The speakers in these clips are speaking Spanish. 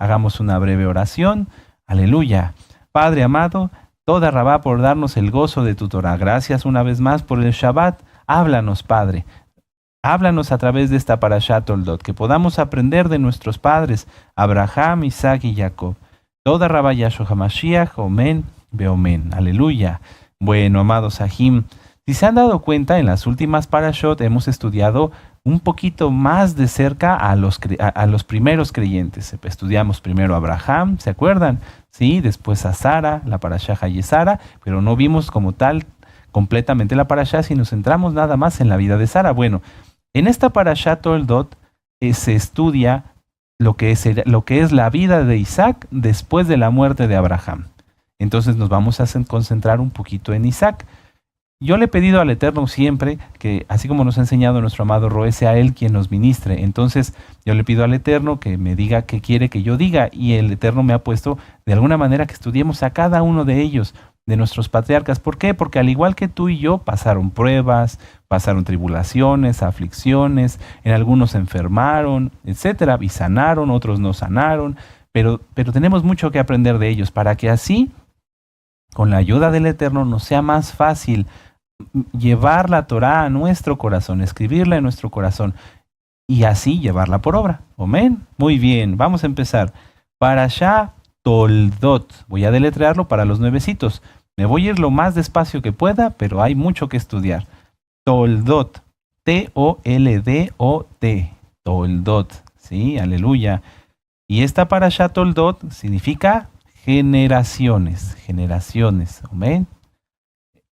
Hagamos una breve oración. Aleluya. Padre amado, toda Rabá por darnos el gozo de tu Torah. Gracias una vez más por el Shabbat. Háblanos, Padre. Háblanos a través de esta Parashat Toldot, que podamos aprender de nuestros padres, Abraham, Isaac y Jacob. Toda Rabá Yahshua HaMashiach, Omen, Beomen. Aleluya. Bueno, amados Sahim, si se han dado cuenta, en las últimas Parashot hemos estudiado un poquito más de cerca a los primeros creyentes. Estudiamos primero a Abraham, ¿se acuerdan? Sí, después a Sara, la Parashá Hayesara, pero no vimos como tal completamente la Parashá, si nos centramos nada más en la vida de Sara. Bueno, en esta Parashá Toldot se estudia lo que es la vida de Isaac después de la muerte de Abraham. Entonces nos vamos a concentrar un poquito en Isaac. Yo le he pedido al Eterno siempre que, así como nos ha enseñado nuestro amado Roé, sea Él quien nos ministre. Entonces yo le pido al Eterno que me diga qué quiere que yo diga, y el Eterno me ha puesto de alguna manera que estudiemos a cada uno de ellos, de nuestros patriarcas. ¿Por qué? Porque al igual que tú y yo, pasaron pruebas, pasaron tribulaciones, aflicciones, en algunos se enfermaron, etcétera, y sanaron, otros no sanaron, pero tenemos mucho que aprender de ellos para que así, con la ayuda del Eterno, nos sea más fácil llevar la Torá a nuestro corazón, escribirla en nuestro corazón y así llevarla por obra. Amén. Muy bien, vamos a empezar. Parashá Toldot. Voy a deletrearlo para los nuevecitos. Me voy a ir lo más despacio que pueda, pero hay mucho que estudiar. Toldot. T-O-L-D-O-T. Toldot. Sí, aleluya. Y esta Parashá Toldot significa generaciones. Generaciones. Amén.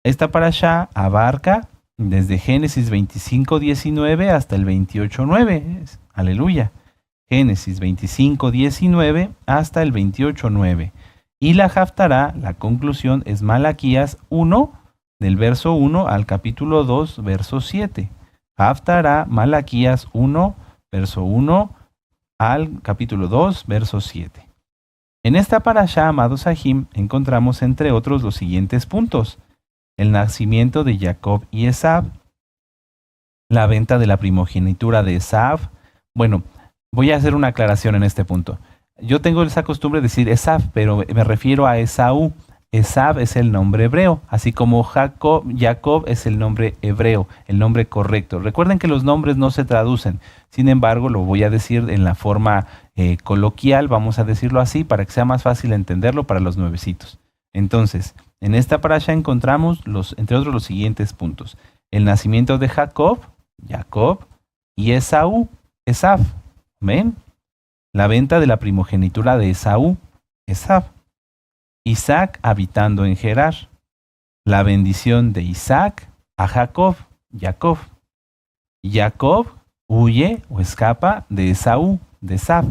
Esta Parashá abarca desde Génesis 25:19 hasta el 28:9. Aleluya. Génesis 25:19 hasta el 28:9. Y la Haftará, la conclusión, es Malaquías 1, del verso 1 al capítulo 2, verso 7. Haftará, Malaquías 1, verso 1 al capítulo 2, verso 7. En esta parashá, amados Sahim, encontramos entre otros los siguientes puntos: el nacimiento de Jacob y Esav, la venta de la primogenitura de Esav. Bueno, voy a hacer una aclaración en este punto. Yo tengo esa costumbre de decir Esav, pero me refiero a Esaú. Esav es el nombre hebreo, así como Jacob es el nombre hebreo, el nombre correcto. Recuerden que los nombres no se traducen. Sin embargo, lo voy a decir en la forma coloquial, vamos a decirlo así, para que sea más fácil entenderlo para los nuevecitos. Entonces, en esta parasha encontramos, entre otros, los siguientes puntos: el nacimiento de Jacob, y Esaú, Esav. ¿Ven? La venta de la primogenitura de Esaú, Esav. Isaac habitando en Gerar. La bendición de Isaac a Jacob, Jacob huye o escapa de Esaú, de Esav.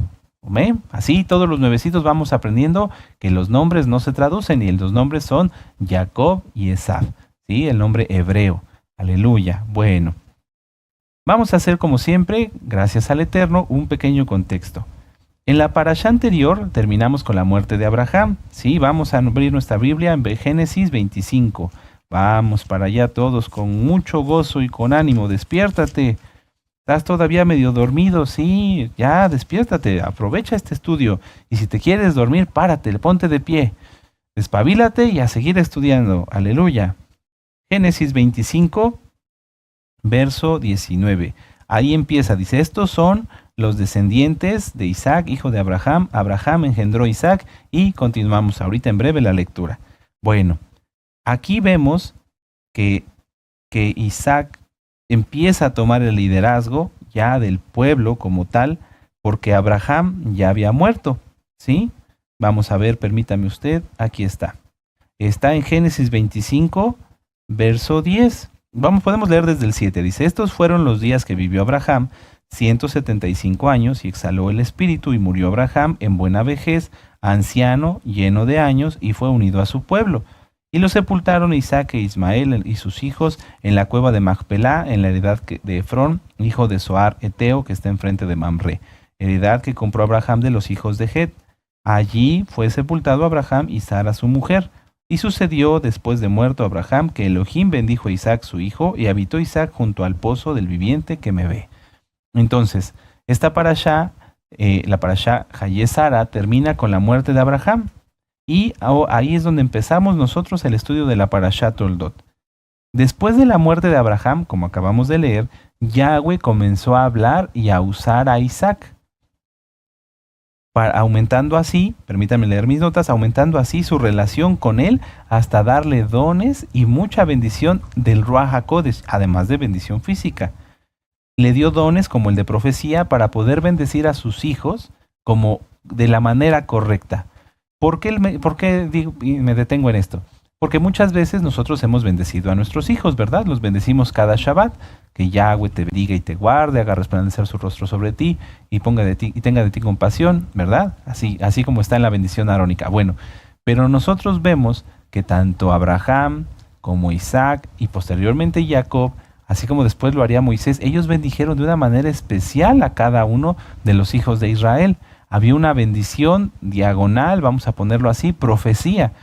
¿Ven? Así todos los nuevecitos vamos aprendiendo que los nombres no se traducen y los nombres son Jacob y Esav. ¿Sí? El nombre hebreo. Aleluya. Bueno. Vamos a hacer como siempre, gracias al Eterno, un pequeño contexto. En la parashá anterior terminamos con la muerte de Abraham. Sí, vamos a abrir nuestra Biblia en Génesis 25. Vamos para allá todos con mucho gozo y con ánimo. Despiértate. ¿Estás todavía medio dormido? Sí, ya despiértate. Aprovecha este estudio. Y si te quieres dormir, párate, ponte de pie. Despabilate y a seguir estudiando. Aleluya. Génesis 25, verso 19. Ahí empieza, dice, estos son los descendientes de Isaac, hijo de Abraham. Abraham engendró a Isaac, y continuamos ahorita en breve la lectura. Bueno, aquí vemos que Isaac empieza a tomar el liderazgo ya del pueblo como tal, porque Abraham ya había muerto, ¿sí? Vamos a ver, permítame usted, aquí está. Está en Génesis 25, verso 10. Podemos leer desde el 7. Dice, estos fueron los días que vivió Abraham, 175 años, y exhaló el espíritu, y murió Abraham en buena vejez, anciano, lleno de años, y fue unido a su pueblo. Y lo sepultaron Isaac e Ismael y sus hijos en la cueva de Macpelá, en la heredad de Efrón, hijo de Zoar Eteo, que está enfrente de Mamre, heredad que compró Abraham de los hijos de Het. Allí fue sepultado Abraham y Sara su mujer. Y sucedió después de muerto Abraham que Elohim bendijo a Isaac su hijo, y habitó Isaac junto al pozo del viviente que me ve. Entonces, esta parashá la parashá Hayé Sara termina con la muerte de Abraham. Y ahí es donde empezamos nosotros el estudio de la parashá Toldot. Después de la muerte de Abraham, como acabamos de leer, Yahweh comenzó a hablar y a usar a Isaac, aumentando así, permítanme leer mis notas, aumentando así su relación con él hasta darle dones y mucha bendición del Ruach HaKodesh, además de bendición física. Le dio dones como el de profecía para poder bendecir a sus hijos como de la manera correcta. ¿Por qué me detengo en esto? Porque muchas veces nosotros hemos bendecido a nuestros hijos, ¿verdad? Los bendecimos cada Shabbat. Que Yahweh te bendiga y te guarde, haga resplandecer su rostro sobre ti y tenga de ti compasión, ¿verdad? Así como está en la bendición arónica. Bueno, pero nosotros vemos que tanto Abraham como Isaac y posteriormente Jacob, así como después lo haría Moisés, ellos bendijeron de una manera especial a cada uno de los hijos de Israel. Había una bendición diagonal, vamos a ponerlo así, profecía.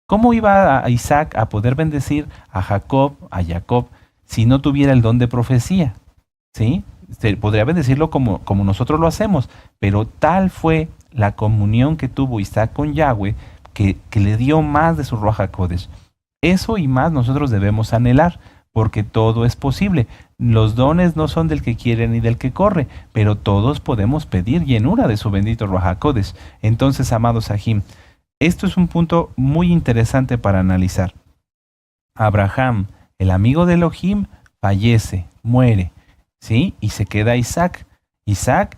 ¿Cómo iba a Isaac a poder bendecir a Jacob, si no tuviera el don de profecía? ¿Sí? Podría bendecirlo como nosotros lo hacemos, pero tal fue la comunión que tuvo Isaac con Yahweh que le dio más de su Ruach HaKodesh. Eso y más nosotros debemos anhelar, porque todo es posible. Los dones no son del que quiere ni del que corre, pero todos podemos pedir llenura de su bendito Ruach HaKodesh. Entonces, amados Sahim, esto es un punto muy interesante para analizar. Abraham, el amigo de Elohim, fallece, muere, ¿sí? Y se queda Isaac. Isaac,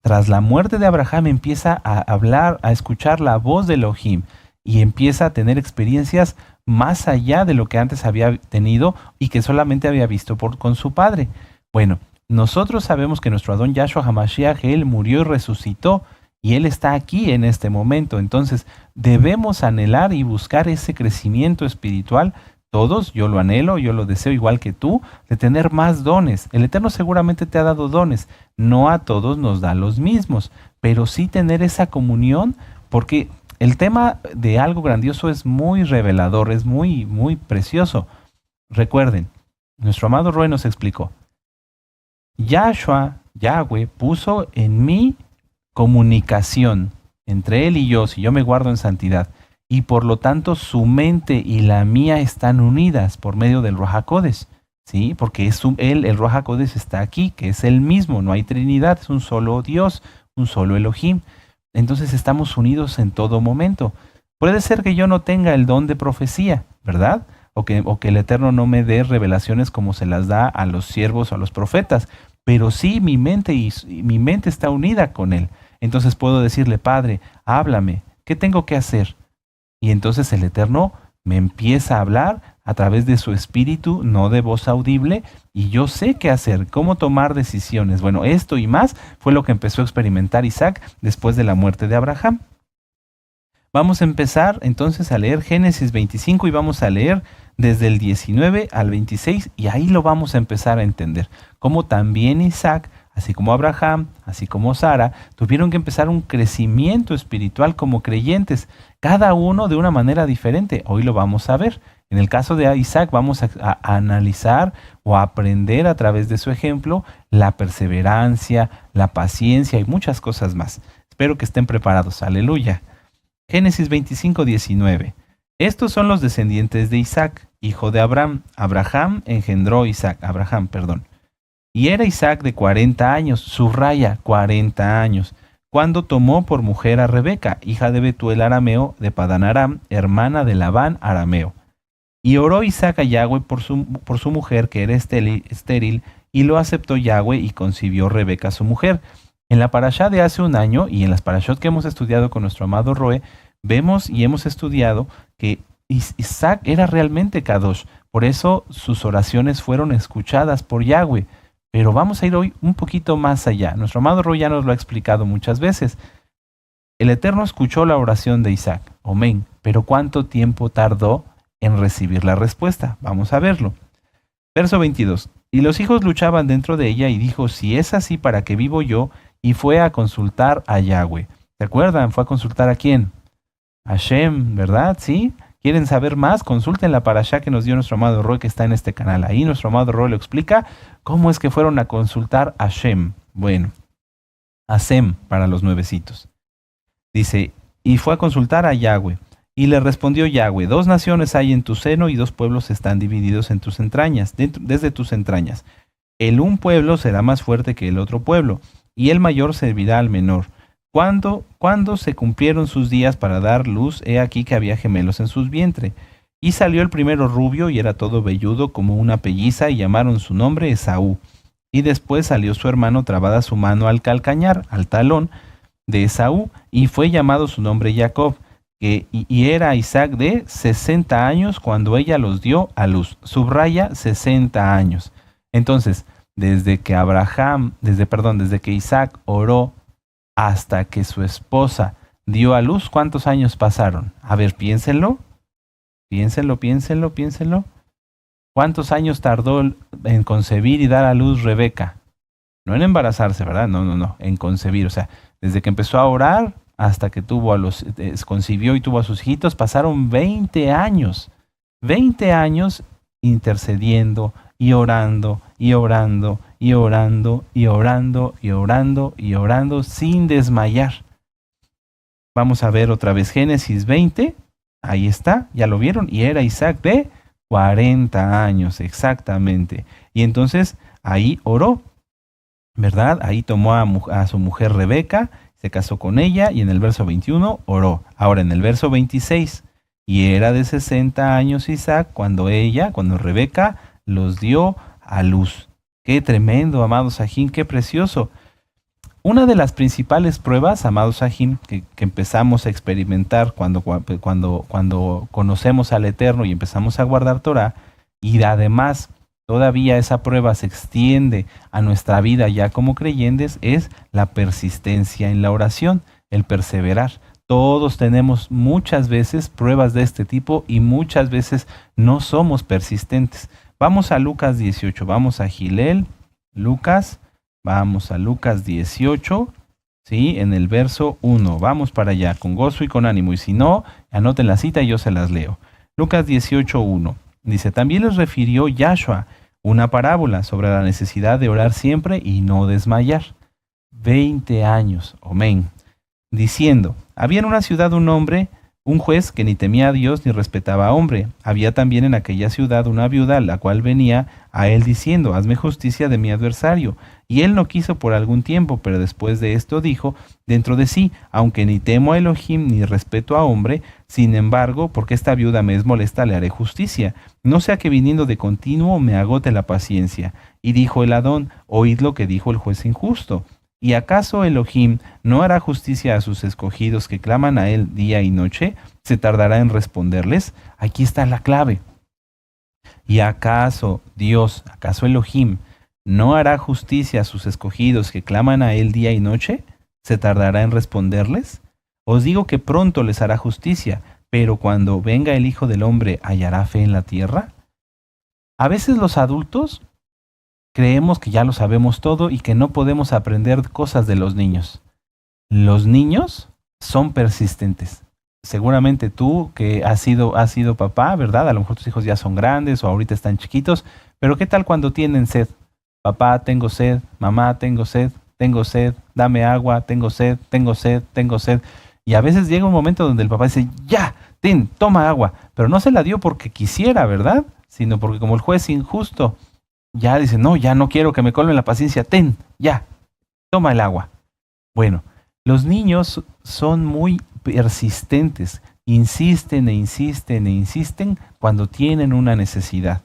tras la muerte de Abraham, empieza a hablar, a escuchar la voz de Elohim y empieza a tener experiencias más allá de lo que antes había tenido y que solamente había visto con su padre. Bueno, nosotros sabemos que nuestro Adón Yahshua HaMashiach, él murió y resucitó, y él está aquí en este momento. Entonces, debemos anhelar y buscar ese crecimiento espiritual. Todos, yo lo anhelo, yo lo deseo igual que tú, de tener más dones. El Eterno seguramente te ha dado dones. No a todos nos da los mismos, pero sí tener esa comunión, porque el tema de algo grandioso es muy revelador, es muy, muy precioso. Recuerden, nuestro amado Roe nos explicó, Yahweh puso en mí comunicación entre él y yo, si yo me guardo en santidad, y por lo tanto su mente y la mía están unidas por medio del Ruach HaKodesh, ¿sí? Porque el Ruach HaKodesh está aquí, que es el mismo, no hay Trinidad, es un solo Dios, un solo Elohim. Entonces estamos unidos en todo momento. Puede ser que yo no tenga el don de profecía, ¿verdad? O que el Eterno no me dé revelaciones como se las da a los siervos o a los profetas, pero sí mi mente está unida con él. Entonces puedo decirle, Padre, háblame, ¿qué tengo que hacer? Y entonces el Eterno me empieza a hablar a través de su espíritu, no de voz audible, y yo sé qué hacer, cómo tomar decisiones. Bueno, esto y más fue lo que empezó a experimentar Isaac después de la muerte de Abraham. Vamos a empezar entonces a leer Génesis 25 y vamos a leer desde el 19 al 26 y ahí lo vamos a empezar a entender. Cómo también Isaac, así como Abraham, así como Sara, tuvieron que empezar un crecimiento espiritual como creyentes, cada uno de una manera diferente. Hoy lo vamos a ver. En el caso de Isaac vamos a analizar o a aprender a través de su ejemplo la perseverancia, la paciencia y muchas cosas más. Espero que estén preparados. Aleluya. Génesis 25, 19. Estos son los descendientes de Isaac, hijo de Abraham. Abraham, perdón. Y era Isaac de 40 años, subraya 40 años, cuando tomó por mujer a Rebeca, hija de Betuel arameo, de Padán Aram, hermana de Labán arameo. Y oró Isaac a Yahweh por su mujer, que era estéril, y lo aceptó Yahweh y concibió Rebeca su mujer. En la parashá de hace un año y en las parashot que hemos estudiado con nuestro amado Roe, vemos y hemos estudiado que Isaac era realmente Kadosh. Por eso sus oraciones fueron escuchadas por Yahweh. Pero vamos a ir hoy un poquito más allá. Nuestro amado Roe ya nos lo ha explicado muchas veces. El Eterno escuchó la oración de Isaac. Amén. Pero ¿cuánto tiempo tardó en recibir la respuesta? Vamos a verlo. Verso 22. Y los hijos luchaban dentro de ella y dijo, si es así, ¿para qué vivo yo? Y fue a consultar a Yahweh. ¿Se acuerdan? ¿Fue a consultar a quién? A Shem, ¿verdad? ¿Sí? ¿Quieren saber más? Consulten la parashá que nos dio nuestro amado Roy, que está en este canal. Ahí nuestro amado Roy lo explica cómo es que fueron a consultar a Shem. Bueno, a Sem para los nuevecitos. Dice, y fue a consultar a Yahweh. Y le respondió Yahweh, 2 naciones hay en tu seno y 2 pueblos están divididos en tus entrañas, desde tus entrañas. El un pueblo será más fuerte que el otro pueblo, y el mayor servirá al menor. Cuando se cumplieron sus días para dar luz, he aquí que había gemelos en sus vientres. Y salió el primero rubio y era todo velludo como una pelliza, y llamaron su nombre Esaú. Y después salió su hermano trabada su mano al calcañar, al talón de Esaú, y fue llamado su nombre Jacob. Y era Isaac de 60 años cuando ella los dio a luz. Subraya 60 años. Entonces, desde que Isaac oró hasta que su esposa dio a luz, ¿cuántos años pasaron? A ver, piénsenlo. Piénsenlo. ¿Cuántos años tardó en concebir y dar a luz Rebeca? No en embarazarse, ¿verdad? No, en concebir. O sea, desde que empezó a orar hasta que concibió y tuvo a sus hijitos, pasaron 20 años. 20 años intercediendo y orando sin desmayar. Vamos a ver otra vez Génesis 20. Ahí está, ya lo vieron. Y era Isaac de 40 años, exactamente. Y entonces ahí oró, ¿verdad? Ahí tomó a su mujer Rebeca, se casó con ella y en el verso 21 oró. Ahora en el verso 26, y era de 60 años Isaac cuando Rebeca los dio a luz. Qué tremendo, amados Sahim, qué precioso. Una de las principales pruebas, amados Sahim, que empezamos a experimentar cuando conocemos al Eterno y empezamos a guardar Torah, y además todavía esa prueba se extiende a nuestra vida ya como creyentes, es la persistencia en la oración, el perseverar. Todos tenemos muchas veces pruebas de este tipo y muchas veces no somos persistentes. Vamos a Lucas 18, vamos a Gilel, vamos a Lucas 18, ¿sí? En el verso 1. Vamos para allá, con gozo y con ánimo. Y si no, anoten la cita y yo se las leo. Lucas 18, 1. Dice, también les refirió Yahshua una parábola sobre la necesidad de orar siempre y no desmayar. 20 años, amén. Diciendo, había en una ciudad un juez que ni temía a Dios ni respetaba a hombre. Había también en aquella ciudad una viuda, la cual venía a él diciendo, hazme justicia de mi adversario. Y él no quiso por algún tiempo, pero después de esto dijo dentro de sí, aunque ni temo a Elohim ni respeto a hombre, sin embargo, porque esta viuda me es molesta, le haré justicia. No sea que viniendo de continuo me agote la paciencia. Y dijo el Adón, oíd lo que dijo el juez injusto. ¿Y acaso Elohim no hará justicia a sus escogidos que claman a él día y noche? ¿Se tardará en responderles? Aquí está la clave. ¿Y acaso Elohim no hará justicia a sus escogidos que claman a él día y noche? ¿Se tardará en responderles? Os digo que pronto les hará justicia, pero cuando venga el Hijo del Hombre, ¿hallará fe en la tierra? A veces los adultos creemos que ya lo sabemos todo y que no podemos aprender cosas de los niños. Los niños son persistentes. Seguramente tú que has sido papá, ¿verdad? A lo mejor tus hijos ya son grandes o ahorita están chiquitos, pero ¿qué tal cuando tienen sed? Papá, tengo sed, mamá, tengo sed, dame agua, tengo sed. Y a veces llega un momento donde el papá dice, ya, toma agua, pero no se la dio porque quisiera, ¿verdad? Sino porque como el juez injusto, ya dice, no, ya no quiero que me colmen la paciencia, ya, toma el agua. Bueno, los niños son muy persistentes, insisten cuando tienen una necesidad.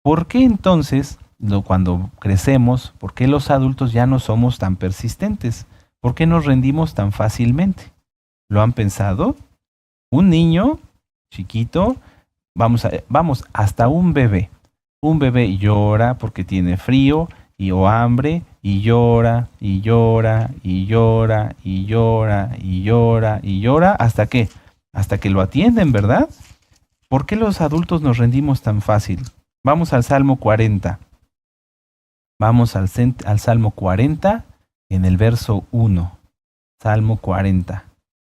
¿Por qué entonces, cuando crecemos, por qué los adultos ya no somos tan persistentes? ¿Por qué nos rendimos tan fácilmente? ¿Lo han pensado? Un niño chiquito, vamos, hasta un bebé. Un bebé llora porque tiene frío o hambre y llora. ¿Hasta qué? Hasta que lo atienden, ¿verdad? ¿Por qué los adultos nos rendimos tan fácil? Vamos al Salmo 40. Vamos al Salmo 40 en el verso 1. Salmo 40.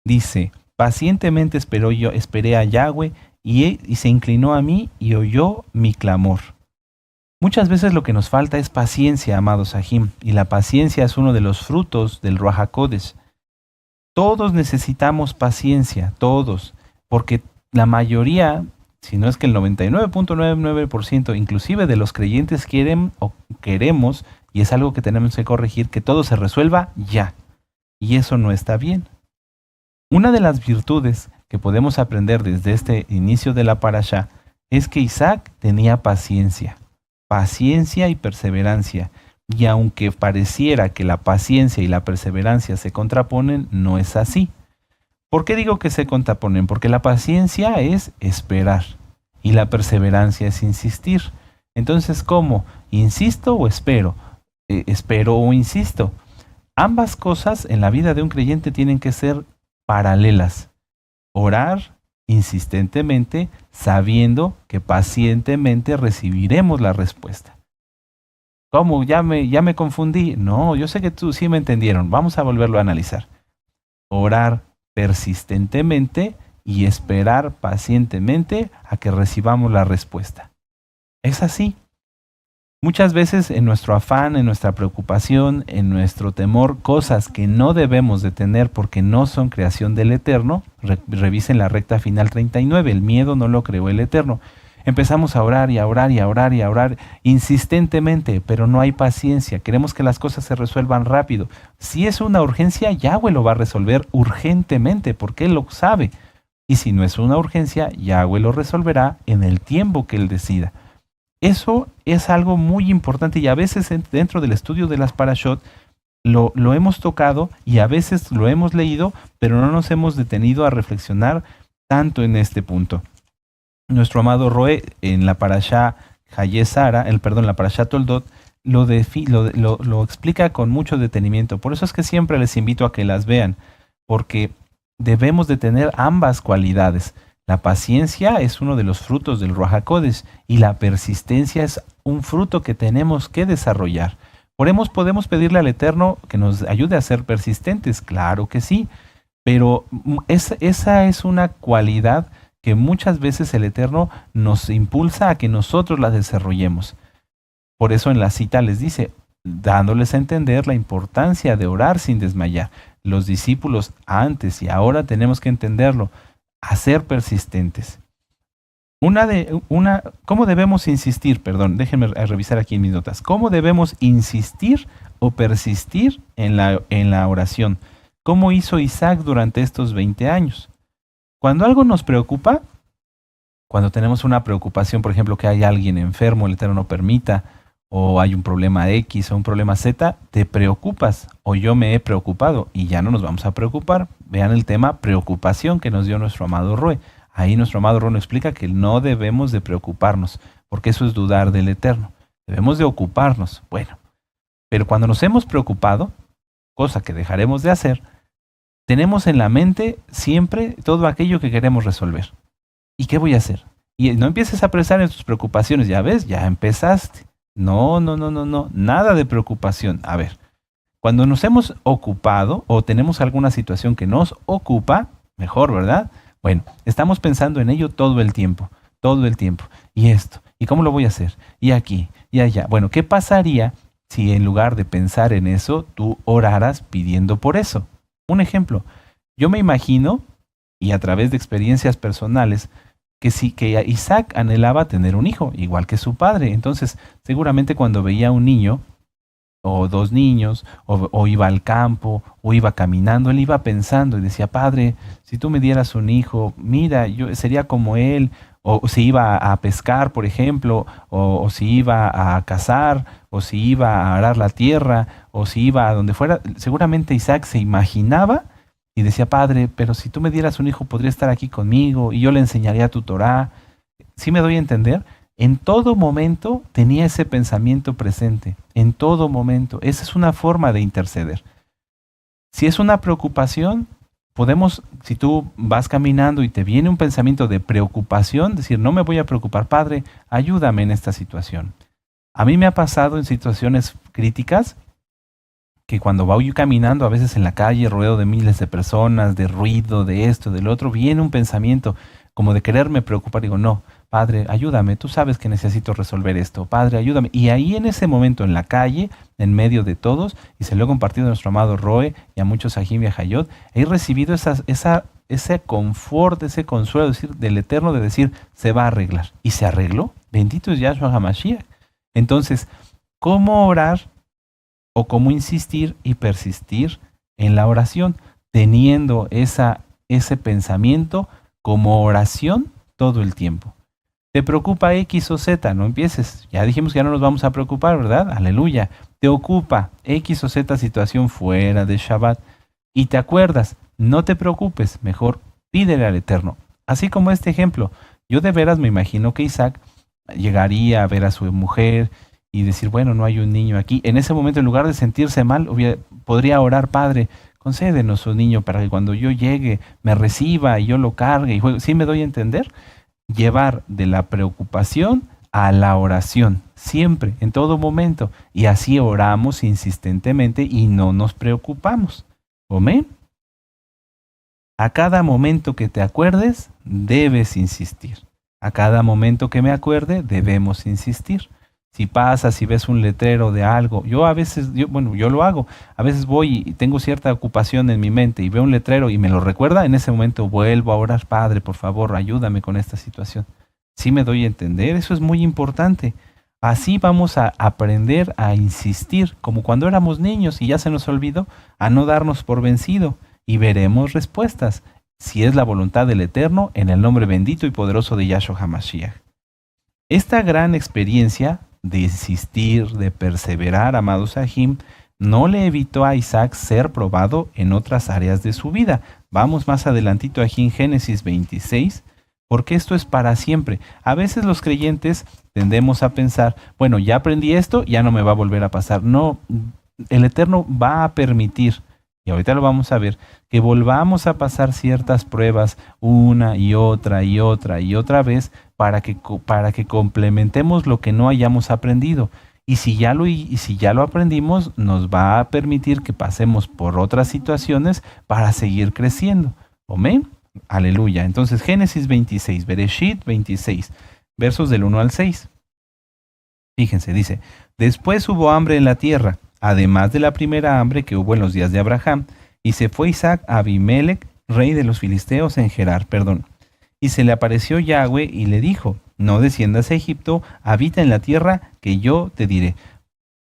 Dice, pacientemente esperé a Yahweh y se inclinó a mí y oyó mi clamor. Muchas veces lo que nos falta es paciencia, amados Sahim, y la paciencia es uno de los frutos del Ruach HaKodesh. Todos necesitamos paciencia, todos, porque la mayoría, si no es que el 99.99%, inclusive de los creyentes quieren o queremos, y es algo que tenemos que corregir, que todo se resuelva ya. Y eso no está bien. Una de las virtudes que podemos aprender desde este inicio de la parashá es que Isaac tenía paciencia y perseverancia. Y aunque pareciera que la paciencia y la perseverancia se contraponen, no es así. ¿Por qué digo que se contraponen? Porque la paciencia es esperar y la perseverancia es insistir. Entonces, ¿cómo? ¿Insisto o espero? ¿Espero o insisto? Ambas cosas en la vida de un creyente tienen que ser paralelas. Orar insistentemente, sabiendo que pacientemente recibiremos la respuesta. ¿Cómo? ¿Ya me confundí? No, yo sé que tú sí me entendieron. Vamos a volverlo a analizar. Orar persistentemente y esperar pacientemente a que recibamos la respuesta. Es así. Muchas veces en nuestro afán, en nuestra preocupación, en nuestro temor, cosas que no debemos de tener porque no son creación del Eterno, revisen la recta final 39, el miedo no lo creó el Eterno. Empezamos a orar y a orar y a orar y a orar insistentemente, pero no hay paciencia. Queremos que las cosas se resuelvan rápido. Si es una urgencia, Yahweh lo va a resolver urgentemente porque Él lo sabe. Y si no es una urgencia, Yahweh lo resolverá en el tiempo que Él decida. Eso es algo muy importante y a veces dentro del estudio de las parashot lo hemos tocado y a veces lo hemos leído, pero no nos hemos detenido a reflexionar tanto en este punto. Nuestro amado Roe en la parashá Hayesara, la parashá Toldot, lo explica con mucho detenimiento. Por eso es que siempre les invito a que las vean, porque debemos de tener ambas cualidades. La paciencia es uno de los frutos del Ruach HaKodesh y la persistencia es un fruto que tenemos que desarrollar. Podemos pedirle al Eterno que nos ayude a ser persistentes, claro que sí, pero esa es una cualidad que muchas veces el Eterno nos impulsa a que nosotros la desarrollemos. Por eso en la cita les dice, dándoles a entender la importancia de orar sin desmayar. Los discípulos antes y ahora tenemos que entenderlo, a ser persistentes. ¿Cómo debemos insistir? Déjenme revisar aquí en mis notas. ¿Cómo debemos insistir o persistir en la oración? ¿Cómo hizo Isaac durante estos 20 años? Cuando algo nos preocupa, cuando tenemos una preocupación, por ejemplo, que hay alguien enfermo, el Eterno no permita, o hay un problema X o un problema Z, te preocupas, o yo me he preocupado, y ya no nos vamos a preocupar. Vean el tema preocupación que nos dio nuestro amado Roe. Ahí nuestro amado Roe nos explica que no debemos de preocuparnos, porque eso es dudar del Eterno. Debemos de ocuparnos. Bueno, pero cuando nos hemos preocupado, cosa que dejaremos de hacer, tenemos en la mente siempre todo aquello que queremos resolver. ¿Y qué voy a hacer? Y no empieces a pensar en tus preocupaciones. Ya ves, ya empezaste. No, nada de preocupación. A ver, cuando nos hemos ocupado o tenemos alguna situación que nos ocupa, mejor, ¿verdad? Bueno, estamos pensando en ello todo el tiempo. Y esto, ¿y cómo lo voy a hacer? Y aquí, y allá. Bueno, ¿qué pasaría si en lugar de pensar en eso, tú oraras pidiendo por eso? Un ejemplo, yo me imagino, y a través de experiencias personales, que Isaac anhelaba tener un hijo, igual que su padre. Entonces, seguramente cuando veía un niño, o dos niños, o iba al campo, o iba caminando, él iba pensando y decía, Padre, si tú me dieras un hijo, mira, yo sería como él, o si iba a pescar, por ejemplo, o si iba a cazar, o si iba a arar la tierra, o si iba a donde fuera. Seguramente Isaac se imaginaba y decía, Padre, pero si tú me dieras un hijo, podría estar aquí conmigo y yo le enseñaría tu Torá. ¿Sí me doy a entender? En todo momento tenía ese pensamiento presente, en todo momento. Esa es una forma de interceder. Si es una preocupación, si tú vas caminando y te viene un pensamiento de preocupación, decir, no me voy a preocupar, Padre, ayúdame en esta situación. A mí me ha pasado en situaciones críticas que cuando voy caminando a veces en la calle, rodeado de miles de personas, de ruido, de esto, del otro, viene un pensamiento como de quererme preocupar. Digo, no, Padre, ayúdame, tú sabes que necesito resolver esto, Padre, ayúdame. Y ahí en ese momento, en la calle, en medio de todos, y se lo he compartido a nuestro amado Roe y a muchos Ajim y a Hayot, he recibido ese confort, ese consuelo del Eterno de decir, se va a arreglar. ¿Y se arregló? Bendito es Yahshua HaMashiach. Entonces, ¿cómo orar o cómo insistir y persistir en la oración, teniendo ese pensamiento como oración todo el tiempo? ¿Te preocupa X o Z? No empieces. Ya dijimos que ya no nos vamos a preocupar, ¿verdad? Aleluya. Te ocupa X o Z situación fuera de Shabbat y te acuerdas, no te preocupes, mejor pídele al Eterno. Así como este ejemplo, yo de veras me imagino que Isaac llegaría a ver a su mujer y decir, bueno, no hay un niño aquí. En ese momento, en lugar de sentirse mal, podría orar, Padre, concédenos un niño para que cuando yo llegue me reciba y yo lo cargue y juegue. ¿Sí me doy a entender? Llevar de la preocupación a la oración, siempre, en todo momento. Y así oramos insistentemente y no nos preocupamos. ¿Amén? A cada momento que te acuerdes, debes insistir. A cada momento que me acuerde, debemos insistir. Si pasas, si ves un letrero de algo, yo lo hago. A veces voy y tengo cierta ocupación en mi mente y veo un letrero y me lo recuerda, en ese momento vuelvo a orar, Padre, por favor, ayúdame con esta situación. ¿Sí me doy a entender? Eso es muy importante. Así vamos a aprender a insistir, como cuando éramos niños y ya se nos olvidó, a no darnos por vencido y veremos respuestas, si es la voluntad del Eterno, en el nombre bendito y poderoso de Yahshua HaMashiach. Esta gran experiencia de insistir, de perseverar, amados Ajim, no le evitó a Isaac ser probado en otras áreas de su vida. Vamos más adelantito aquí en Génesis 26, porque esto es para siempre. A veces los creyentes tendemos a pensar, bueno, ya aprendí esto, ya no me va a volver a pasar. No, el Eterno va a permitir, y ahorita lo vamos a ver, que volvamos a pasar ciertas pruebas una y otra y otra y otra vez para que complementemos lo que no hayamos aprendido. Y si ya lo aprendimos, nos va a permitir que pasemos por otras situaciones para seguir creciendo. Amén. Aleluya. Entonces, Génesis 26, Bereshit 26, versos del 1 al 6. Fíjense, dice, después hubo hambre en la tierra, además de la primera hambre que hubo en los días de Abraham, y se fue Isaac a Abimelech, rey de los filisteos en Gerar, Y se le apareció Yahweh y le dijo, no desciendas a Egipto, habita en la tierra que yo te diré.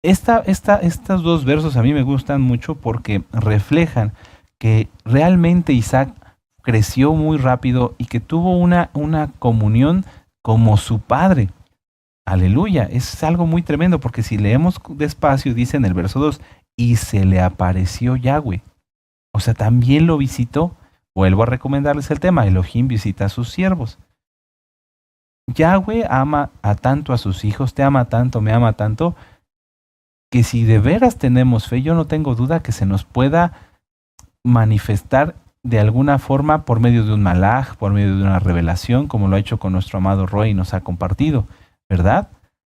Estos dos versos a mí me gustan mucho porque reflejan que realmente Isaac creció muy rápido y que tuvo una comunión como su padre. Aleluya, es algo muy tremendo porque si leemos despacio dice en el verso 2, y se le apareció Yahweh. O sea, también lo visitó. Vuelvo a recomendarles el tema, Elohim visita a sus siervos. Yahweh ama tanto a sus hijos, te ama tanto, me ama tanto, que si de veras tenemos fe, yo no tengo duda que se nos pueda manifestar de alguna forma por medio de un malaj, por medio de una revelación, como lo ha hecho con nuestro amado Roy y nos ha compartido, ¿verdad?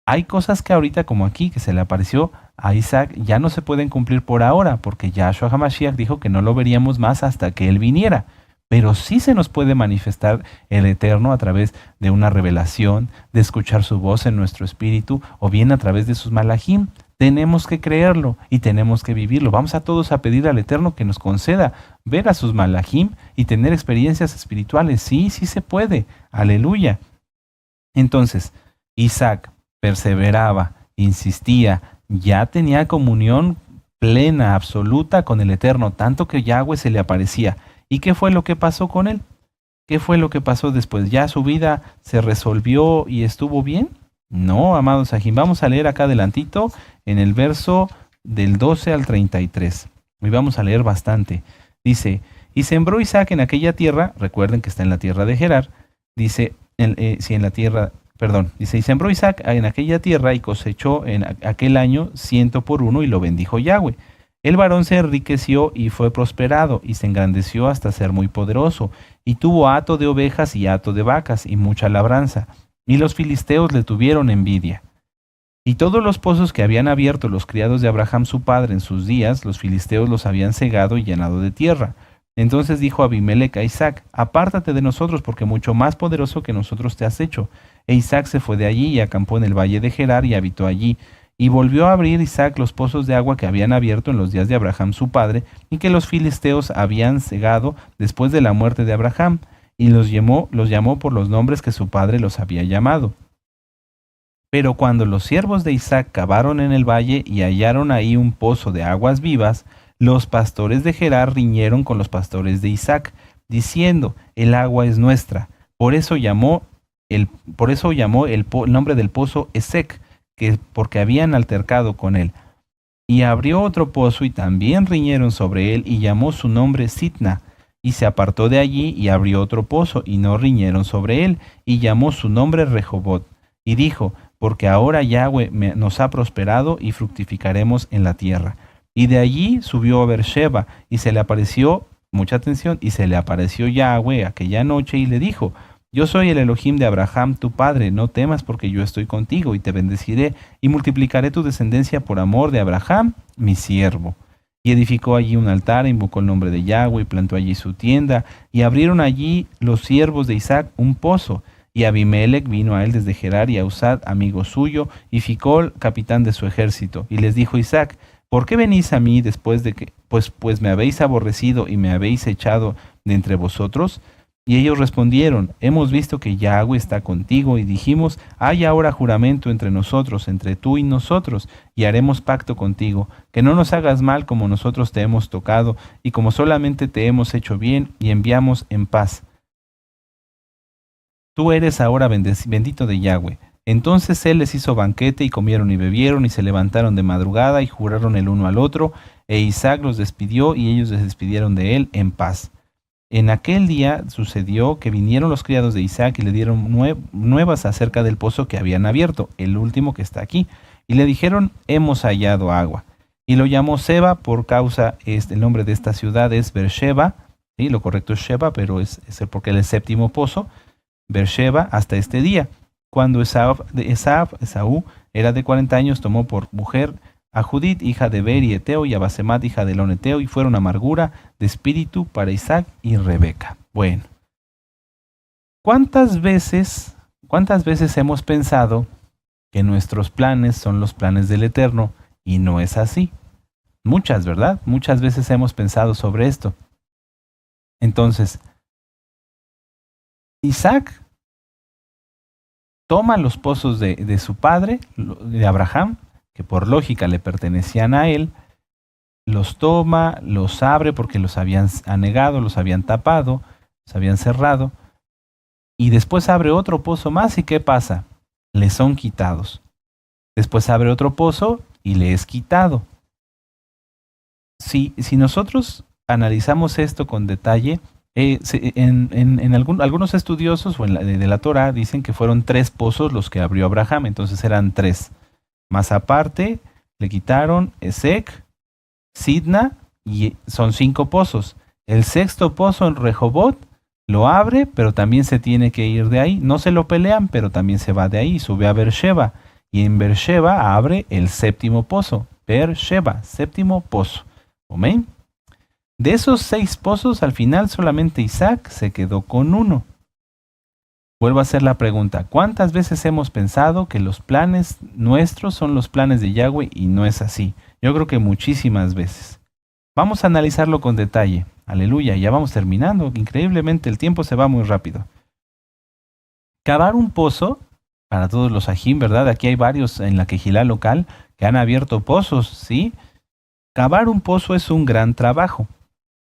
Hay cosas que ahorita, como aquí, que se le apareció a Isaac, ya no se pueden cumplir por ahora, porque Yahshua HaMashiach dijo que no lo veríamos más hasta que Él viniera. Pero sí se nos puede manifestar el Eterno a través de una revelación, de escuchar su voz en nuestro espíritu, o bien a través de sus malajim. Tenemos que creerlo y tenemos que vivirlo. Vamos a todos a pedir al Eterno que nos conceda ver a sus malajim y tener experiencias espirituales. Sí, sí se puede. Aleluya. Entonces, Isaac perseveraba, insistía, ya tenía comunión plena, absoluta con el Eterno, tanto que Yahweh se le aparecía. ¿Y qué fue lo que pasó con él? ¿Qué fue lo que pasó después? ¿Ya su vida se resolvió y estuvo bien? No, amados Ajim. Vamos a leer acá adelantito en el verso del 12 al 33. Y vamos a leer bastante. Dice, y sembró Isaac en aquella tierra, recuerden que está en la tierra de Gerar, dice, dice, y sembró Isaac en aquella tierra y cosechó en aquel año 100 por 1 y lo bendijo Yahweh. El varón se enriqueció y fue prosperado y se engrandeció hasta ser muy poderoso y tuvo hato de ovejas y hato de vacas y mucha labranza. Y los filisteos le tuvieron envidia. Y todos los pozos que habían abierto los criados de Abraham su padre en sus días, los filisteos los habían cegado y llenado de tierra. Entonces dijo Abimelec a Isaac: apártate de nosotros, porque mucho más poderoso que nosotros te has hecho. E Isaac se fue de allí y acampó en el valle de Gerar y habitó allí. Y volvió a abrir Isaac los pozos de agua que habían abierto en los días de Abraham su padre, y que los filisteos habían cegado después de la muerte de Abraham, y los llamó por los nombres que su padre los había llamado. Pero cuando los siervos de Isaac cavaron en el valle y hallaron ahí un pozo de aguas vivas, los pastores de Gerar riñeron con los pastores de Isaac, diciendo: el agua es nuestra. Por eso llamó el nombre del pozo Esec, porque habían altercado con él. Y abrió otro pozo y también riñeron sobre él, y llamó su nombre Sitna. Y se apartó de allí y abrió otro pozo, y no riñeron sobre él, y llamó su nombre Rehobot. Y dijo: porque ahora Yahweh nos ha prosperado y fructificaremos en la tierra. Y de allí subió a Beersheba, y se le apareció, mucha atención, y se le apareció Yahweh aquella noche y le dijo: yo soy el Elohim de Abraham tu padre, no temas, porque yo estoy contigo y te bendeciré y multiplicaré tu descendencia por amor de Abraham, mi siervo. Y edificó allí un altar, invocó el nombre de Yahweh y plantó allí su tienda, y abrieron allí los siervos de Isaac un pozo. Y Abimelec vino a él desde Gerar, y a Usad, amigo suyo, y Ficol, capitán de su ejército. Y les dijo Isaac: ¿por qué venís a mí después de que pues me habéis aborrecido y me habéis echado de entre vosotros? Y ellos respondieron: hemos visto que Yahweh está contigo, y dijimos: hay ahora juramento entre nosotros, entre tú y nosotros, y haremos pacto contigo, que no nos hagas mal como nosotros te hemos tocado, y como solamente te hemos hecho bien, y enviamos en paz. Tú eres ahora bendito de Yahweh. Entonces él les hizo banquete, y comieron y bebieron, y se levantaron de madrugada, y juraron el uno al otro, e Isaac los despidió, y ellos se despidieron de él en paz. En aquel día sucedió que vinieron los criados de Isaac y le dieron nuevas acerca del pozo que habían abierto, el último que está aquí, y le dijeron: hemos hallado agua. Y lo llamó Seba por causa, el nombre de esta ciudad es Beersheba, ¿sí? Lo correcto es Sheba, pero es porque es el séptimo pozo, Beersheba, hasta este día. Cuando Esaú era de 40 años, tomó por mujer a Judith, hija de Beri Eteo, y a Basemat, hija de Elón Eteo, y fueron amargura de espíritu para Isaac y Rebeca. Bueno, ¿cuántas veces hemos pensado que nuestros planes son los planes del Eterno y no es así? Muchas, ¿verdad? Muchas veces hemos pensado sobre esto. Entonces, Isaac toma los pozos de su padre, de Abraham, que por lógica le pertenecían a él, los toma, los abre porque los habían anegado, los habían tapado, los habían cerrado, y después abre otro pozo más, ¿y qué pasa? Le son quitados. Después abre otro pozo y le es quitado. Si nosotros analizamos esto con detalle, algunos estudiosos de la Torah dicen que fueron 3 pozos los que abrió Abraham, entonces eran 3. Más aparte, le quitaron Esec, Sidna, y son 5 pozos. El 6º pozo en Rehobot lo abre, pero también se tiene que ir de ahí. No se lo pelean, pero también se va de ahí, sube a Beersheba. Y en Beersheba abre el 7º pozo. Beersheba, 7º pozo. ¿Amén? De esos 6 pozos, al final solamente Isaac se quedó con 1. Vuelvo a hacer la pregunta: ¿cuántas veces hemos pensado que los planes nuestros son los planes de Yahweh y no es así? Yo creo que muchísimas veces. Vamos a analizarlo con detalle. Aleluya, ya vamos terminando. Increíblemente el tiempo se va muy rápido. Cavar un pozo, para todos los ajim, ¿verdad? Aquí hay varios en la quejilá local que han abierto pozos, ¿sí? Cavar un pozo es un gran trabajo.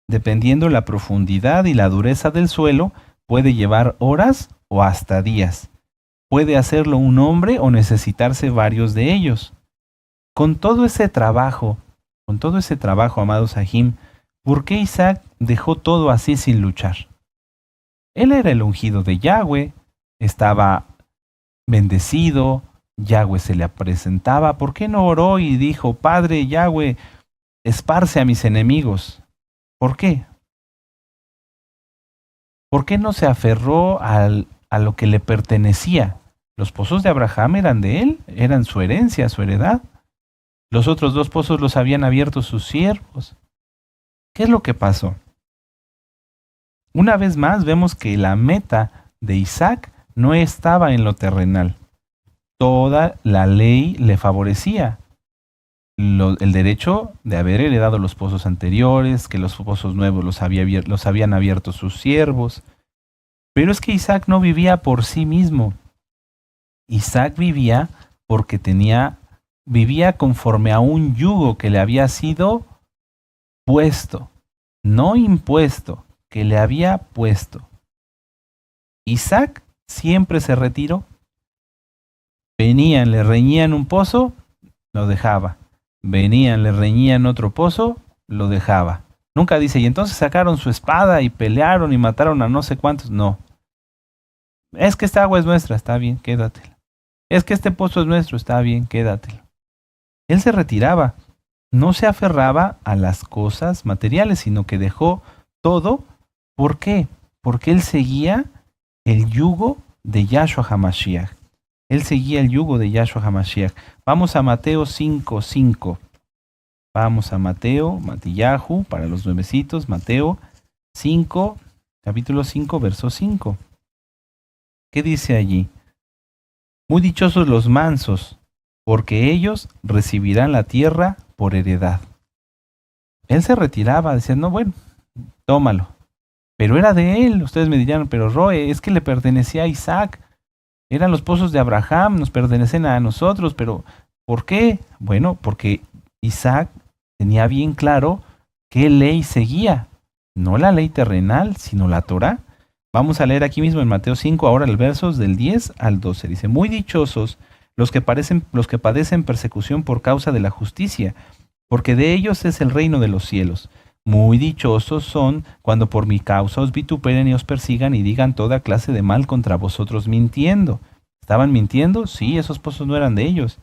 Dependiendo la profundidad y la dureza del suelo, puede llevar horas o hasta días. Puede hacerlo un hombre o necesitarse varios de ellos. Con todo ese trabajo, amados ajim, ¿por qué Isaac dejó todo así sin luchar? Él era el ungido de Yahweh, estaba bendecido, Yahweh se le presentaba. ¿Por qué no oró y dijo: Padre Yahweh, esparce a mis enemigos? ¿Por qué? ¿Por qué no se aferró a lo que le pertenecía? Los pozos de Abraham eran de él, eran su herencia, su heredad. Los otros 2 pozos los habían abierto sus siervos. ¿Qué es lo que pasó? Una vez más vemos que la meta de Isaac no estaba en lo terrenal. Toda la ley le favorecía. El derecho de haber heredado los pozos anteriores, que los pozos nuevos los habían abierto sus siervos. Pero es que Isaac no vivía por sí mismo. Isaac vivía porque vivía conforme a un yugo que le había sido puesto, no impuesto, que le había puesto. Isaac siempre se retiró. Venían, le reñían un pozo, lo dejaba. Venían, le reñían otro pozo, lo dejaba. Nunca dice, y entonces sacaron su espada y pelearon y mataron a no sé cuántos. No. Es que esta agua es nuestra, está bien, quédatela. Es que este pozo es nuestro, está bien, quédatelo. Él se retiraba, no se aferraba a las cosas materiales, sino que dejó todo. ¿Por qué? Porque él seguía el yugo de Yahshua HaMashiach. Él seguía el yugo de Yahshua HaMashiach. Vamos a Mateo 5:5. Vamos a Mateo, Matillahu, para los nuevecitos, Mateo 5, capítulo 5, verso 5. ¿Qué dice allí? Muy dichosos los mansos, porque ellos recibirán la tierra por heredad. Él se retiraba, decía, no, bueno, tómalo. Pero era de él. Ustedes me dirían, pero Roe, es que le pertenecía a Isaac. Eran los pozos de Abraham, nos pertenecen a nosotros, pero ¿por qué? Bueno, porque Isaac tenía bien claro qué ley seguía. No la ley terrenal, sino la Torá. Vamos a leer aquí mismo en Mateo 5, ahora el versos del 10 al 12. Dice, muy dichosos los que padecen persecución por causa de la justicia, porque de ellos es el reino de los cielos. Muy dichosos son cuando por mi causa os vituperen y os persigan y digan toda clase de mal contra vosotros mintiendo. ¿Estaban mintiendo? Sí, esos pozos no eran de ellos.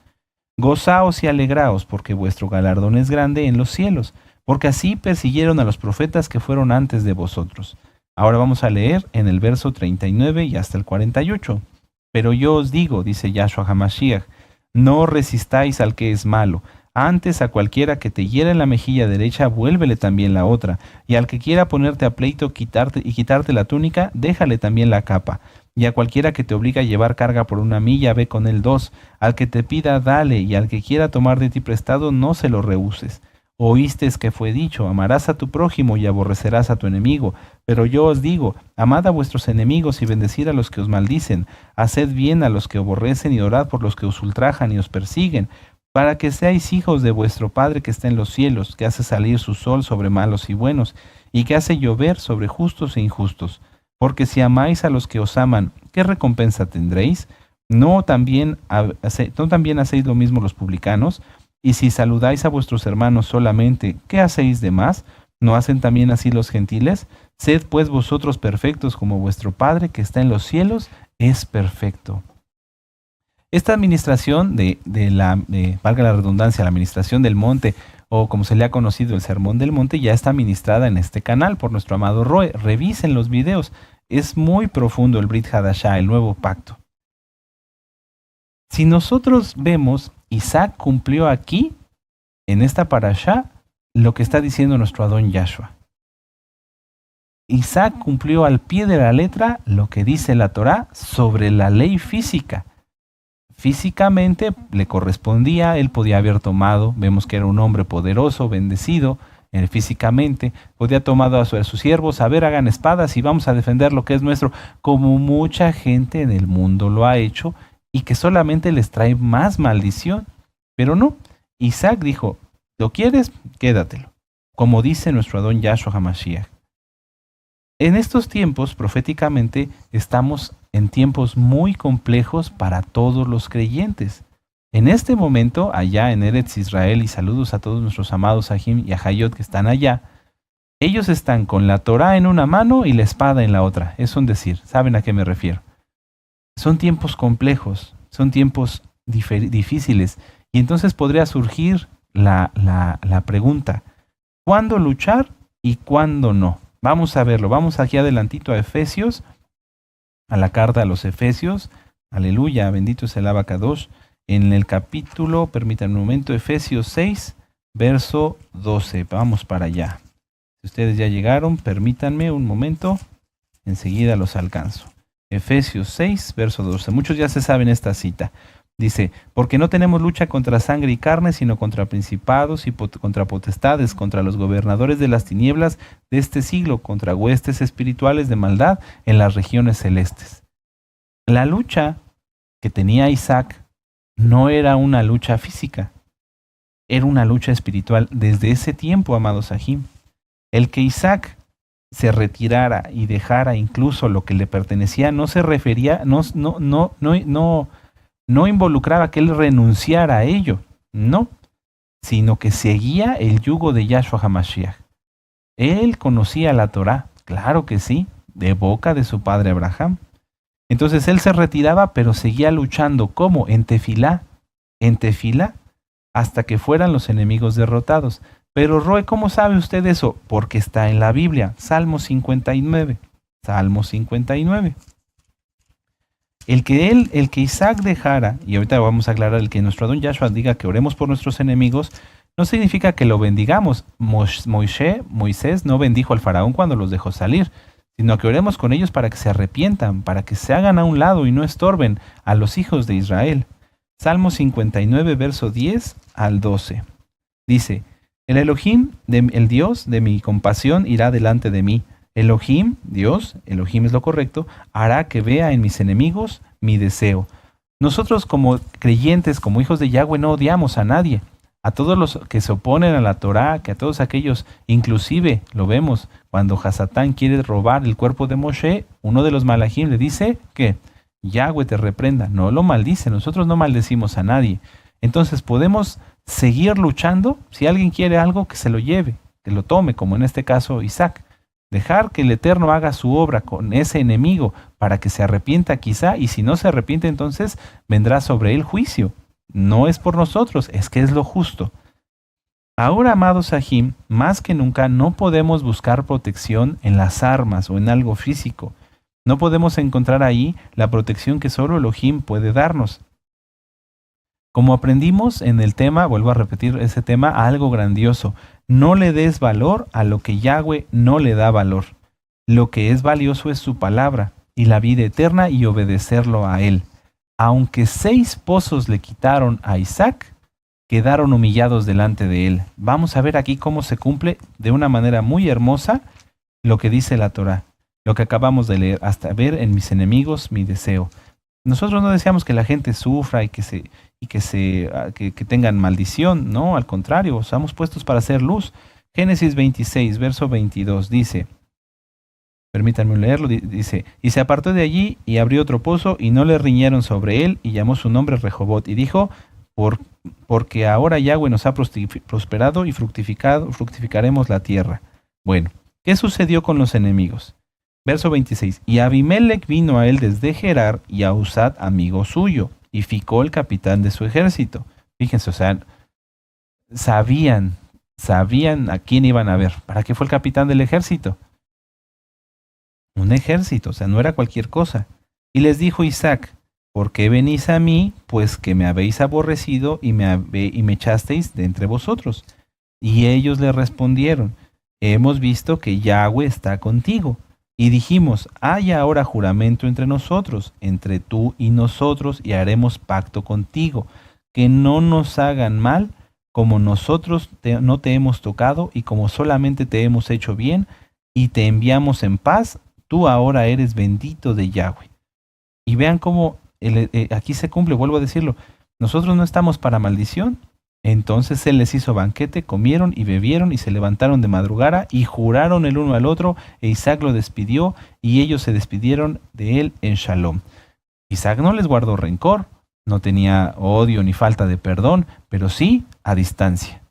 Gozaos y alegraos, porque vuestro galardón es grande en los cielos, porque así persiguieron a los profetas que fueron antes de vosotros. Ahora vamos a leer en el verso 39 y hasta el 48. Pero yo os digo, dice Yahshua HaMashiach, no resistáis al que es malo. Antes a cualquiera que te hiera en la mejilla derecha, vuélvele también la otra. Y al que quiera ponerte a pleito quitarte la túnica, déjale también la capa. Y a cualquiera que te obliga a llevar carga por 1 milla, ve con él 2. Al que te pida, dale. Y al que quiera tomar de ti prestado, no se lo rehuses. Oísteis que fue dicho, amarás a tu prójimo y aborrecerás a tu enemigo. Pero yo os digo, amad a vuestros enemigos y bendecid a los que os maldicen. Haced bien a los que aborrecen y orad por los que os ultrajan y os persiguen, para que seáis hijos de vuestro Padre que está en los cielos, que hace salir su sol sobre malos y buenos, y que hace llover sobre justos e injustos. Porque si amáis a los que os aman, ¿qué recompensa tendréis? ¿No también hacéis lo mismo los publicanos? Y si saludáis a vuestros hermanos solamente, ¿qué hacéis de más? ¿No hacen también así los gentiles? Sed pues vosotros perfectos como vuestro Padre que está en los cielos es perfecto. Esta administración valga la redundancia, la administración del monte, o como se le ha conocido el sermón del monte, ya está ministrada en este canal por nuestro amado Roe. Revisen los videos. Es muy profundo el Brit Hadashah, el nuevo pacto. Si nosotros vemos, Isaac cumplió aquí, en esta parashá, lo que está diciendo nuestro Adón Yahshua. Isaac cumplió al pie de la letra lo que dice la Torá sobre la ley física. Físicamente le correspondía, él podía haber tomado, vemos que era un hombre poderoso, bendecido, físicamente, podía tomado a sus siervos, a ver, hagan espadas y vamos a defender lo que es nuestro, como mucha gente en el mundo lo ha hecho, y que solamente les trae más maldición. Pero no, Isaac dijo, ¿lo quieres? Quédatelo, como dice nuestro Adón Yahshua HaMashiach. En estos tiempos, proféticamente, estamos en tiempos muy complejos para todos los creyentes. En este momento, allá en Eretz Israel, y saludos a todos nuestros amados Ahim y Ahayot que están allá, ellos están con la Torá en una mano y la espada en la otra. Es un decir, ¿saben a qué me refiero? Son tiempos complejos, son tiempos difíciles. Y entonces podría surgir la pregunta, ¿cuándo luchar y cuándo no? Vamos a verlo, vamos aquí adelantito a Efesios, a la carta a los Efesios, aleluya, bendito es el Abacadosh, en el capítulo, permítanme un momento, Efesios 6, verso 12, vamos para allá. Si ustedes ya llegaron, permítanme un momento. enseguida los alcanzo. Efesios 6, verso 12. Muchos ya se saben esta cita. Dice, porque no tenemos lucha contra sangre y carne, sino contra principados y contra potestades, contra los gobernadores de las tinieblas de este siglo, contra huestes espirituales de maldad en las regiones celestes. La lucha que tenía Isaac no era una lucha física, era una lucha espiritual desde ese tiempo, amados Sahim. El que Isaac se retirara y dejara incluso lo que le pertenecía no se refería, no involucraba que él renunciara a ello, no, sino que seguía el yugo de Yahshua HaMashiach. Él conocía la Torá, claro que sí, de boca de su padre Abraham. Entonces él se retiraba, pero seguía luchando, ¿cómo? En tefilá, hasta que fueran los enemigos derrotados. Pero Roe, ¿cómo sabe usted eso? Porque está en la Biblia, Salmo 59. El que Isaac dejara, y ahorita vamos a aclarar, el que nuestro Adón Yahshua diga que oremos por nuestros enemigos, no significa que lo bendigamos. Moisés no bendijo al faraón cuando los dejó salir, sino que oremos con ellos para que se arrepientan, para que se hagan a un lado y no estorben a los hijos de Israel. Salmo 59, verso 10 al 12. Dice, el Elohim, el Dios de mi compasión, irá delante de mí. Elohim, Dios, Elohim es lo correcto, hará que vea en mis enemigos mi deseo. Nosotros como creyentes, como hijos de Yahweh, no odiamos a nadie. A todos los que se oponen a la Torá, que a todos aquellos, inclusive lo vemos cuando Hasatán quiere robar el cuerpo de Moshe, uno de los malajim le dice que Yahweh te reprenda, no lo maldice, nosotros no maldecimos a nadie. Entonces podemos seguir luchando, si alguien quiere algo, que se lo lleve, que lo tome, como en este caso Isaac. Dejar que el Eterno haga su obra con ese enemigo para que se arrepienta quizá, y si no se arrepiente entonces vendrá sobre él juicio. No es por nosotros, es que es lo justo. Ahora, amados Sahim, más que nunca no podemos buscar protección en las armas o en algo físico. No podemos encontrar ahí la protección que solo Elohim puede darnos. Como aprendimos en el tema, vuelvo a repetir ese tema, algo grandioso. No le des valor a lo que Yahweh no le da valor. Lo que es valioso es su palabra y la vida eterna y obedecerlo a él. Aunque 6 pozos le quitaron a Isaac, quedaron humillados delante de él. Vamos a ver aquí cómo se cumple de una manera muy hermosa lo que dice la Torá, lo que acabamos de leer, hasta ver en mis enemigos mi deseo. Nosotros no deseamos que la gente sufra y que tengan maldición, no, al contrario, estamos puestos para hacer luz. Génesis 26, verso 22 dice, permítanme leerlo, dice, y se apartó de allí y abrió otro pozo y no le riñeron sobre él y llamó su nombre Rehobot y dijo, porque ahora Yahweh nos ha prosperado y fructificaremos la tierra. Bueno, ¿qué sucedió con los enemigos? Verso 26, y Abimelech vino a él desde Gerar y a Usat, amigo suyo, y Ficol, el capitán de su ejército. Fíjense, o sea, sabían a quién iban a ver. ¿Para qué fue el capitán del ejército? Un ejército, o sea, no era cualquier cosa. Y les dijo Isaac, ¿por qué venís a mí? Pues que me habéis aborrecido y me echasteis de entre vosotros. Y ellos le respondieron, hemos visto que Yahweh está contigo. Y dijimos, haya ahora juramento entre nosotros, entre tú y nosotros, y haremos pacto contigo, que no nos hagan mal, como nosotros no te hemos tocado, y como solamente te hemos hecho bien, y te enviamos en paz, tú ahora eres bendito de Yahweh. Y vean cómo aquí se cumple, vuelvo a decirlo, nosotros no estamos para maldición. Entonces él les hizo banquete, comieron y bebieron y se levantaron de madrugada y juraron el uno al otro, e Isaac lo despidió y ellos se despidieron de él en Shalom. Isaac no les guardó rencor, no tenía odio ni falta de perdón, pero sí a distancia.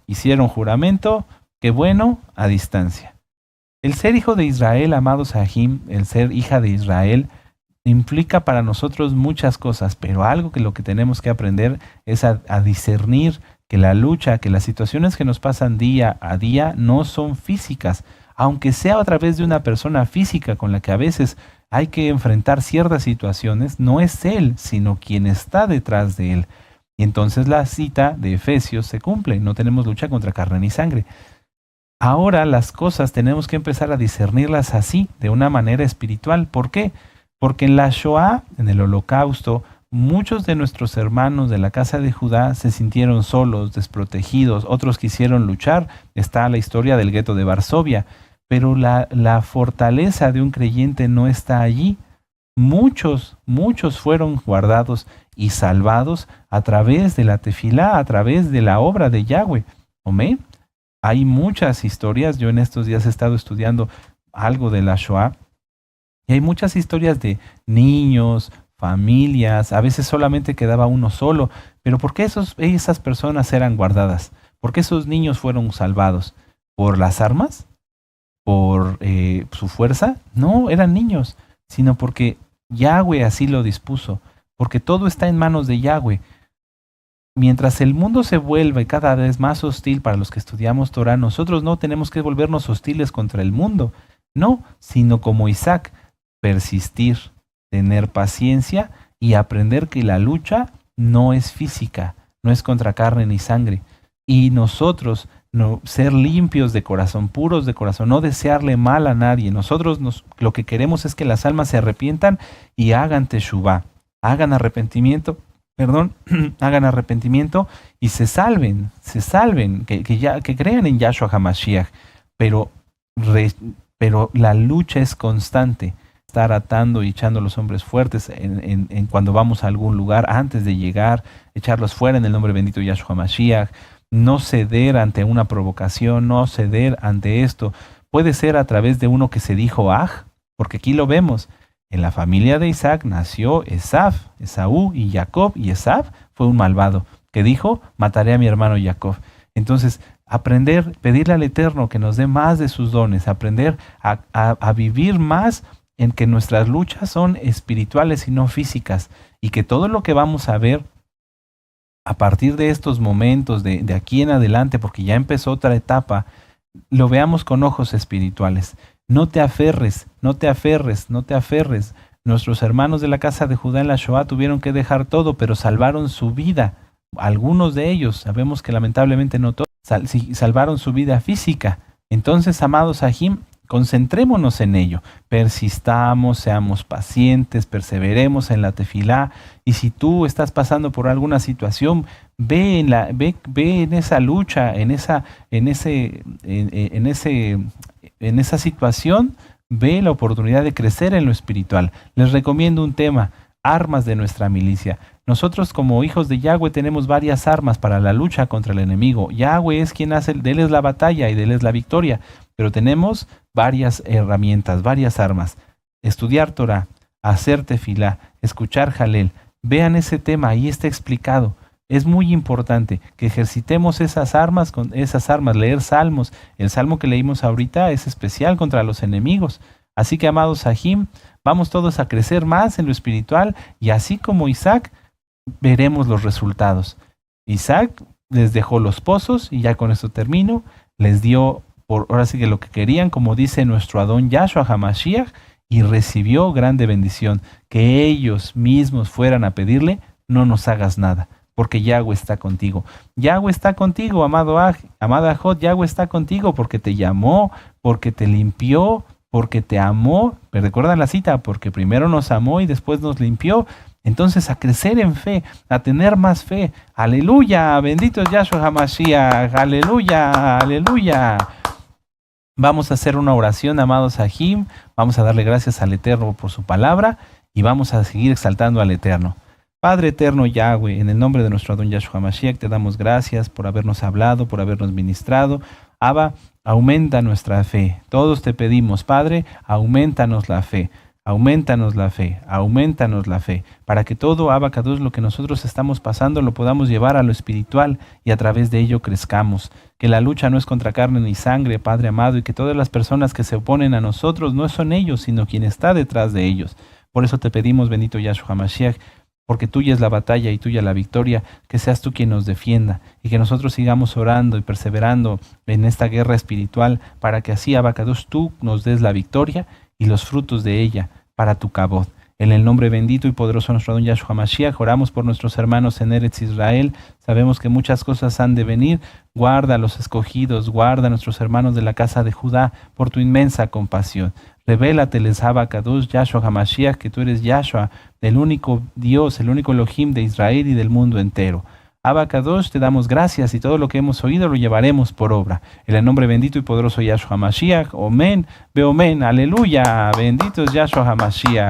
Hicieron juramento, qué bueno, a distancia. El ser hijo de Israel, amados Sahim, el ser hija de Israel, implica para nosotros muchas cosas, pero algo que lo que tenemos que aprender es a discernir que la lucha, que las situaciones que nos pasan día a día no son físicas, aunque sea a través de una persona física con la que a veces hay que enfrentar ciertas situaciones, no es él, sino quien está detrás de él. Y entonces la cita de Efesios se cumple, no tenemos lucha contra carne ni sangre. Ahora las cosas tenemos que empezar a discernirlas así, de una manera espiritual. ¿Por qué? Porque en la Shoah, en el Holocausto, muchos de nuestros hermanos de la casa de Judá se sintieron solos, desprotegidos, otros quisieron luchar. Está la historia del gueto de Varsovia, pero la fortaleza de un creyente no está allí. Muchos fueron guardados y salvados a través de la tefilá, a través de la obra de Yahweh. Amén. Hay muchas historias. Yo en estos días he estado estudiando algo de la Shoah y hay muchas historias de niños, familias. A veces solamente quedaba uno solo. Pero ¿por qué esas personas eran guardadas? ¿Por qué esos niños fueron salvados? ¿Por las armas? ¿Por su fuerza? No, eran niños, sino porque Yahweh así lo dispuso, porque todo está en manos de Yahweh. Mientras el mundo se vuelve cada vez más hostil para los que estudiamos Torah, nosotros no tenemos que volvernos hostiles contra el mundo, no, sino como Isaac, persistir, tener paciencia y aprender que la lucha no es física, no es contra carne ni sangre. Y nosotros no ser limpios de corazón, puros de corazón, no desearle mal a nadie. Nosotros lo que queremos es que las almas se arrepientan y hagan teshuvá, hagan arrepentimiento, hagan arrepentimiento y se salven, que crean en Yahshua HaMashiach. Pero la lucha es constante. Estar atando y echando a los hombres fuertes en cuando vamos a algún lugar, antes de llegar, echarlos fuera en el nombre bendito de Yahshua HaMashiach. No ceder ante una provocación, no ceder ante esto. Puede ser a través de uno que se dijo porque aquí lo vemos. En la familia de Isaac nació Esaú y Jacob, y Esav fue un malvado que dijo, mataré a mi hermano Jacob. Entonces, aprender, pedirle al Eterno que nos dé más de sus dones, aprender a vivir más en que nuestras luchas son espirituales y no físicas, y que todo lo que vamos a ver a partir de estos momentos, de aquí en adelante, porque ya empezó otra etapa, lo veamos con ojos espirituales. No te aferres, no te aferres, no te aferres. Nuestros hermanos de la casa de Judá en la Shoah tuvieron que dejar todo, pero salvaron su vida. Algunos de ellos, sabemos que lamentablemente no todos, salvaron su vida física. Entonces, amados Ajim, concentrémonos en ello, persistamos, seamos pacientes, perseveremos en la tefilá, y si tú estás pasando por alguna situación, ve en esa lucha, en esa situación, ve la oportunidad de crecer en lo espiritual. Les recomiendo un tema, armas de nuestra milicia. Nosotros como hijos de Yahweh tenemos varias armas para la lucha contra el enemigo. Yahweh es quien hace, de él es la batalla y de él es la victoria. Pero tenemos varias herramientas, varias armas. Estudiar Torah, hacer tefilá, escuchar Jalel. Vean ese tema, ahí está explicado. Es muy importante que ejercitemos esas armas, leer salmos. El salmo que leímos ahorita es especial contra los enemigos. Así que, amados Ajim, vamos todos a crecer más en lo espiritual, y así como Isaac, veremos los resultados. Isaac les dejó los pozos, y ya con esto termino, les dio ahora sí que lo que querían, como dice nuestro Adón Yahshua HaMashiach, y recibió grande bendición. Que ellos mismos fueran a pedirle, no nos hagas nada, porque Yahweh está contigo. Yahweh está contigo, amada Ajot, Yahweh está contigo porque te llamó, porque te limpió, porque te amó. Pero recuerdan la cita, porque primero nos amó y después nos limpió. Entonces, a crecer en fe, a tener más fe. Aleluya, bendito es Yahshua HaMashiach, aleluya, aleluya. Vamos a hacer una oración, amados Ajim. Vamos a darle gracias al Eterno por su palabra y vamos a seguir exaltando al Eterno. Padre eterno Yahweh, en el nombre de nuestro Adón Yahshua HaMashiach, te damos gracias por habernos hablado, por habernos ministrado. Abba, aumenta nuestra fe. Todos te pedimos, Padre, aumentanos la fe. Aumentanos la fe, aumentanos la fe, para que todo, Abba Kadosh, lo que nosotros estamos pasando, lo podamos llevar a lo espiritual y a través de ello crezcamos. Que la lucha no es contra carne ni sangre, Padre amado, y que todas las personas que se oponen a nosotros no son ellos, sino quien está detrás de ellos. Por eso te pedimos, bendito Yahshua HaMashiach, porque tuya es la batalla y tuya la victoria, que seas tú quien nos defienda y que nosotros sigamos orando y perseverando en esta guerra espiritual, para que así, Abba Kadosh, tú nos des la victoria y los frutos de ella para tu cabot. En el nombre bendito y poderoso de nuestro don Yahshua HaMashiach, oramos por nuestros hermanos en Eretz Israel. Sabemos que muchas cosas han de venir. Guarda a los escogidos, guarda a nuestros hermanos de la casa de Judá por tu inmensa compasión. Revélate, les Kadosh, Yahshua HaMashiach, que tú eres Yahshua, el único Dios, el único Elohim de Israel y del mundo entero. Abba Kadosh, te damos gracias y todo lo que hemos oído lo llevaremos por obra. En el nombre bendito y poderoso Yahshua HaMashiach. Omen, Beomen, aleluya. Bendito es Yahshua HaMashiach.